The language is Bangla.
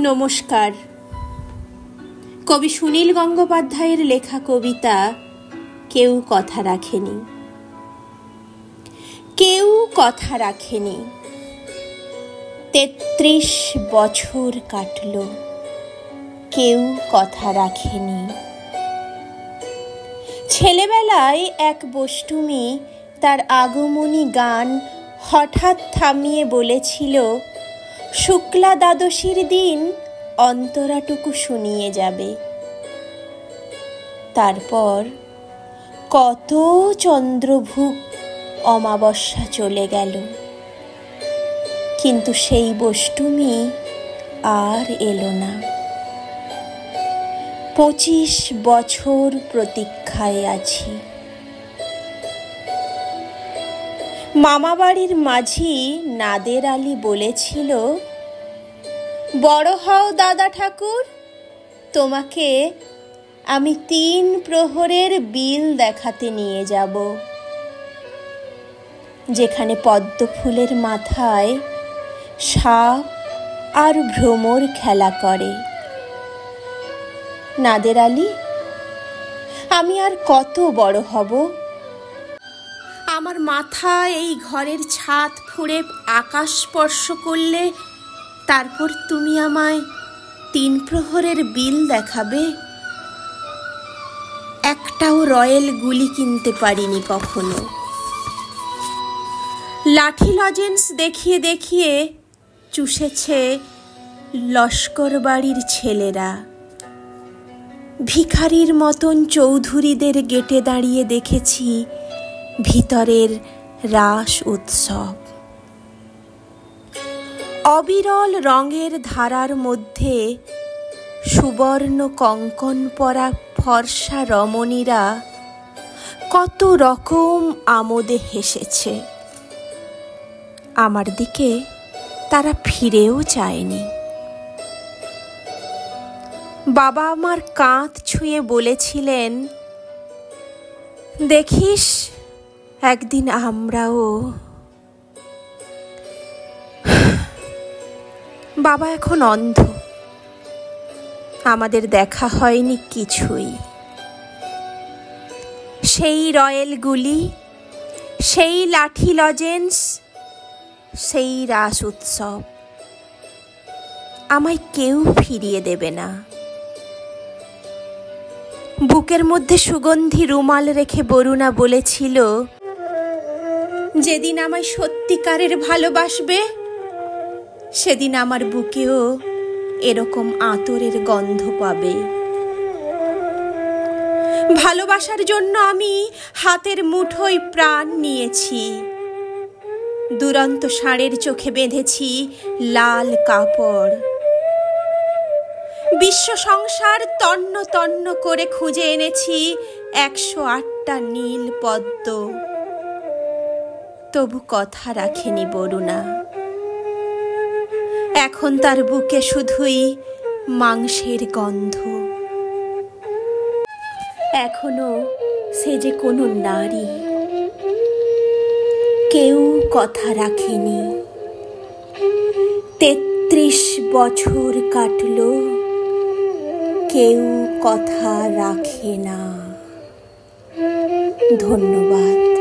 নমস্কার। কবি সুনীল গঙ্গোপাধ্যায়ের লেখা কবিতা কেউ কথা রাখেনি। কেউ কথা রাখেনি। ৩৩ বছর কাটল, কেউ কথা রাখেনি। ছেলেবেলায় এক বষ্টুমি তার আগমনী গান হঠাৎ থামিয়ে বলেছিল, শুক্লা দ্বাদশীর দিন অন্তরাটুকু শুনিয়ে যাবে। তারপর কত চন্দ্রভুক অমাবস্যা চলে গেল, কিন্তু সেই বষ্টুমি আর এলো না। ২৫ বছর প্রতীক্ষায় আছি। মামাবাড়ির মাঝি নাদের আলী বলেছিল, বড় হও দাদা ঠাকুর, তোমাকে আমি ৩ প্রহরের বিল দেখাতে নিয়ে যাব, যেখানে পদ্ম ফুলের মাথায় সাপ আর ভ্রমর খেলা করে। নাদের আলী, আমি আর কত বড় হব? আমার মাথা এই ঘরের ছাদ ফুঁড়ে আকাশ স্পর্শ করলে তারপর তুমি আমায় ৩ প্রহরের বিল দেখাবে? একটাও রয়েল গুলি কিনতে পারিনি কখনো। লাঠি লজেন্স দেখিয়ে দেখিয়ে চুষেছে লস্কর বাড়ির ছেলেরা। ভিখারির মতন চৌধুরীদের গেটে দাঁড়িয়ে দেখেছি ভিতরের রাস উৎসব। অবিরল রঙের ধারার মধ্যে সুবর্ণ কঙ্কন পরা ফর্সা রমণীরা কত রকম আমোদে হেসেছে। আমার দিকে তারা ফিরেও চায়নি। বাবা আমার কাঁধ ছুঁয়ে বলেছিলেন, দেখিস একদিন আমরাও। বাবা এখন অন্ধ, আমাদের দেখা হয়নি কিছুই। সেই রয়েল গুলি, সেই লাঠি লজেন্স, সেই রাস উৎসব আমায় কেউ ফিরিয়ে দেবে না। বুকের মধ্যে সুগন্ধি রুমাল রেখে বরুণা বলেছিল, যেদিন আমায় সত্যিকারের ভালোবাসবে সেদিন আমার বুকেও এরকম আতরের গন্ধ পাবে। ভালোবাসার জন্য আমি হাতের মুঠোয় প্রাণ নিয়েছি। দুরন্ত ষাঁড়ের চোখে বেঁধেছি লাল কাপড়। বিশ্ব সংসার তন্ন তন্ন করে খুঁজে এনেছি ১০৮টা নীল পদ্ম। তবু কথা রাখেনি বরুণা। এখন তার বুকে শুধুই মাংসের গন্ধ। এখনো সে যে কোনো নারী। কেউ কথা রাখেনি। ৩৩ বছর কাটল, কেউ কথা রাখে না। ধন্যবাদ।